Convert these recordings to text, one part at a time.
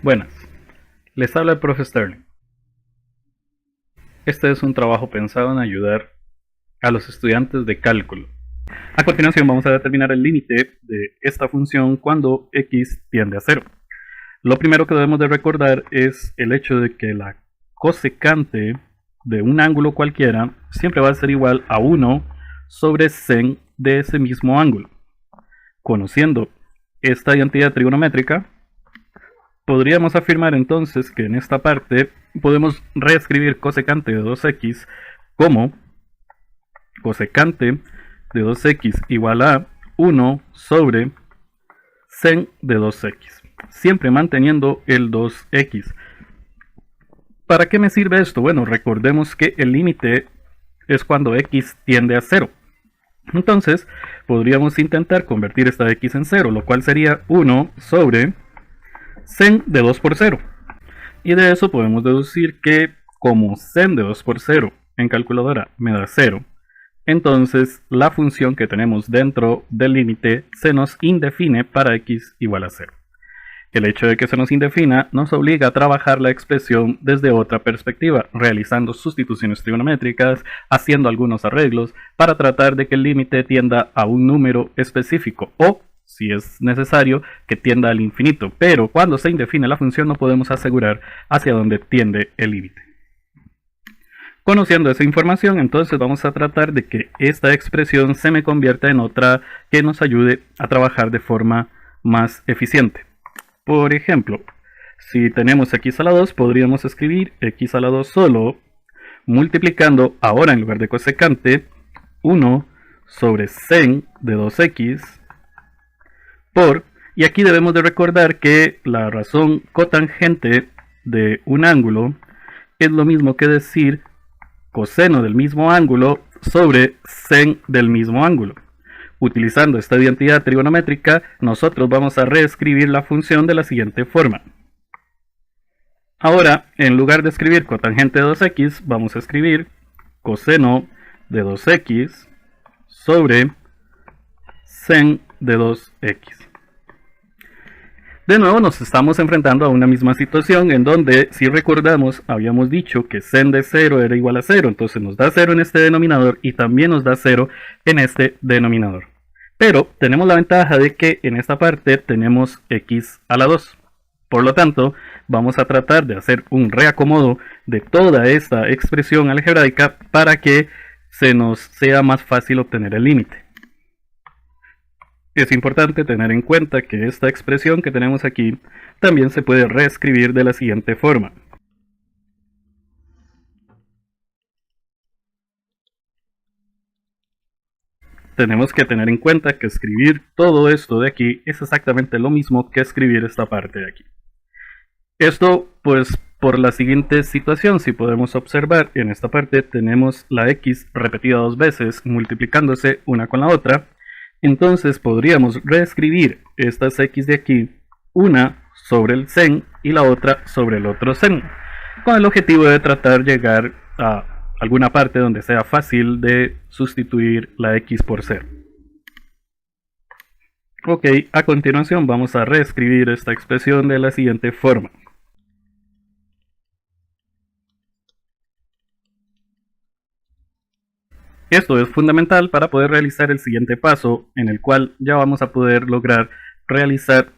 Buenas, les habla el profe Sterling. Este es un trabajo pensado en ayudar a los estudiantes de cálculo. A continuación vamos a determinar el límite de esta función cuando x tiende a 0. Lo primero que debemos de recordar es el hecho de que la cosecante de un ángulo cualquiera siempre va a ser igual a 1 sobre sen de ese mismo ángulo. Conociendo esta identidad trigonométrica, podríamos afirmar entonces que en esta parte podemos reescribir cosecante de 2x como cosecante de 2x igual a 1 sobre sen de 2x, siempre manteniendo el 2x. ¿Para qué me sirve esto? Bueno, recordemos que el límite es cuando x tiende a 0. Entonces, podríamos intentar convertir esta x en 0, lo cual sería 1 sobre sen de 2 por 0. Y de eso podemos deducir que como sen de 2 por 0 en calculadora me da 0, entonces la función que tenemos dentro del límite se nos indefine para x igual a 0. El hecho de que se nos indefina nos obliga a trabajar la expresión desde otra perspectiva, realizando sustituciones trigonométricas, haciendo algunos arreglos para tratar de que el límite tienda a un número específico o, si es necesario, que tienda al infinito. Pero cuando se indefine la función no podemos asegurar hacia dónde tiende el límite. Conociendo esa información, entonces vamos a tratar de que esta expresión se me convierta en otra que nos ayude a trabajar de forma más eficiente. Por ejemplo, si tenemos x a la 2, podríamos escribir x a la 2 solo multiplicando ahora en lugar de cosecante 1 sobre sen de 2x por, y aquí debemos de recordar que la razón cotangente de un ángulo es lo mismo que decir coseno del mismo ángulo sobre sen del mismo ángulo. Utilizando esta identidad trigonométrica, nosotros vamos a reescribir la función de la siguiente forma. Ahora, en lugar de escribir cotangente de 2x, vamos a escribir coseno de 2x sobre sen de 2x. De nuevo nos estamos enfrentando a una misma situación en donde, si recordamos, habíamos dicho que sen de 0 era igual a 0, entonces nos da 0 en este denominador y también nos da 0 en este denominador. Pero tenemos la ventaja de que en esta parte tenemos x a la 2. Por lo tanto, vamos a tratar de hacer un reacomodo de toda esta expresión algebraica para que se nos sea más fácil obtener el límite. Es importante tener en cuenta que esta expresión que tenemos aquí también se puede reescribir de la siguiente forma. Tenemos que tener en cuenta que escribir todo esto de aquí es exactamente lo mismo que escribir esta parte de aquí. Esto pues por la siguiente situación, si podemos observar, en esta parte tenemos la x repetida dos veces multiplicándose una con la otra. Entonces podríamos reescribir estas x de aquí, una sobre el sen y la otra sobre el otro sen, con el objetivo de tratar de llegar a alguna parte donde sea fácil de sustituir la x por 0. Ok, a continuación vamos a reescribir esta expresión de la siguiente forma. Esto es fundamental para poder realizar el siguiente paso, en el cual ya vamos a poder lograr realizar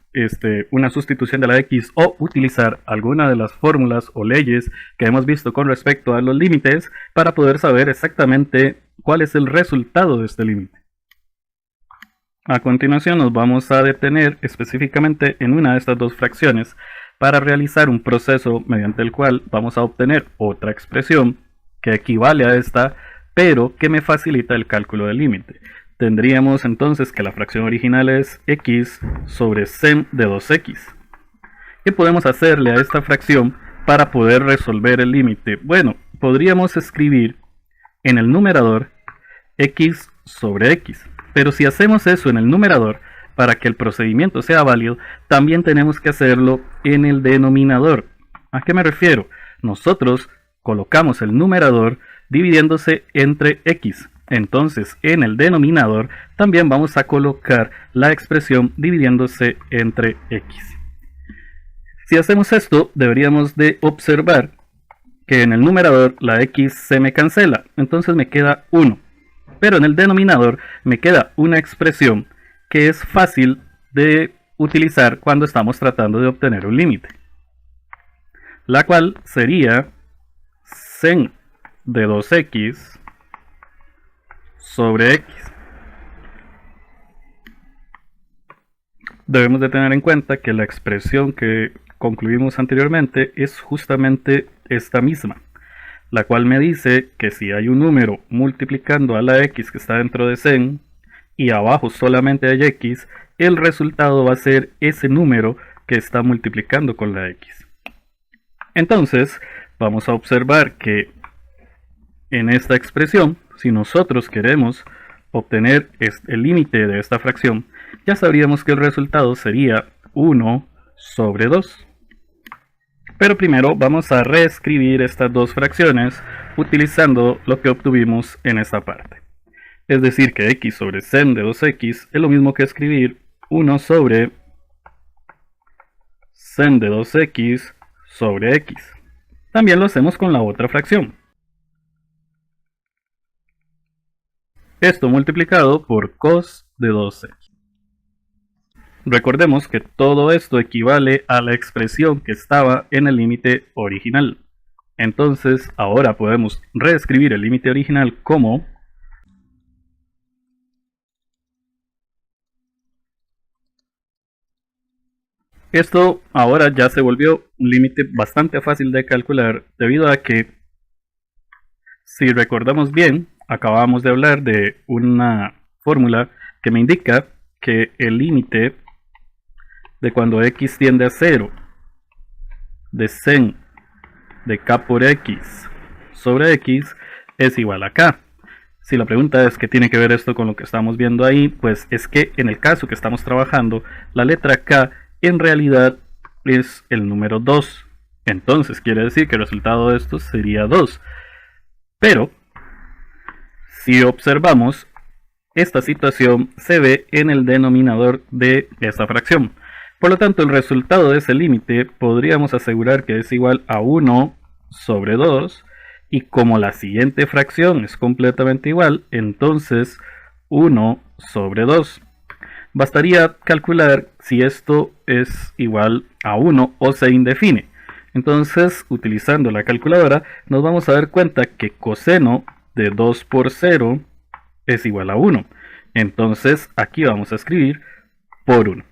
una sustitución de la x o utilizar alguna de las fórmulas o leyes que hemos visto con respecto a los límites para poder saber exactamente cuál es el resultado de este límite. A continuación nos vamos a detener específicamente en una de estas dos fracciones para realizar un proceso mediante el cual vamos a obtener otra expresión que equivale a esta, pero que me facilita el cálculo del límite. Tendríamos entonces que la fracción original es x sobre sen de 2x. ¿Qué podemos hacerle a esta fracción para poder resolver el límite? Bueno, podríamos escribir en el numerador x sobre x. Pero si hacemos eso en el numerador, para que el procedimiento sea válido, también tenemos que hacerlo en el denominador. ¿A qué me refiero? Nosotros colocamos el numerador dividiéndose entre x. Entonces, en el denominador también vamos a colocar la expresión dividiéndose entre x. Si hacemos esto, deberíamos de observar que en el numerador la x se me cancela, entonces me queda 1. Pero en el denominador me queda una expresión que es fácil de utilizar cuando estamos tratando de obtener un límite, la cual sería sen de 2x sobre x. Debemos de tener en cuenta que la expresión que concluimos anteriormente es justamente esta misma, la cual me dice que si hay un número multiplicando a la x que está dentro de sen y abajo solamente hay x, el resultado va a ser ese número que está multiplicando con la x. Entonces vamos a observar que en esta expresión, si nosotros queremos obtener el límite de esta fracción, ya sabríamos que el resultado sería 1 sobre 2. Pero primero vamos a reescribir estas dos fracciones utilizando lo que obtuvimos en esta parte. Es decir que x sobre sen de 2x es lo mismo que escribir 1 sobre sen de 2x sobre x. También lo hacemos con la otra fracción. Esto multiplicado por cos de 2x. Recordemos que todo esto equivale a la expresión que estaba en el límite original. Entonces ahora podemos reescribir el límite original como esto ahora ya se volvió un límite bastante fácil de calcular debido a que, si recordamos bien, acabamos de hablar de una fórmula que me indica que el límite de cuando x tiende a 0 de sen de k por x sobre x es igual a k. Si la pregunta es qué tiene que ver esto con lo que estamos viendo ahí, pues es que en el caso que estamos trabajando, la letra k en realidad es el número 2. Entonces quiere decir que el resultado de esto sería 2. Pero si observamos, esta situación se ve en el denominador de esta fracción. Por lo tanto, el resultado de ese límite podríamos asegurar que es igual a 1 sobre 2, y como la siguiente fracción es completamente igual, entonces 1 sobre 2. Bastaría calcular si esto es igual a 1 o se indefine. Entonces, utilizando la calculadora, nos vamos a dar cuenta que coseno de 2 por 0 es igual a 1. Entonces, aquí vamos a escribir por 1.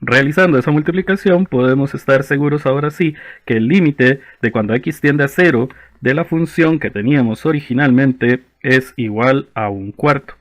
Realizando esa multiplicación podemos estar seguros ahora sí que el límite de cuando x tiende a 0 de la función que teníamos originalmente es igual a 1/4.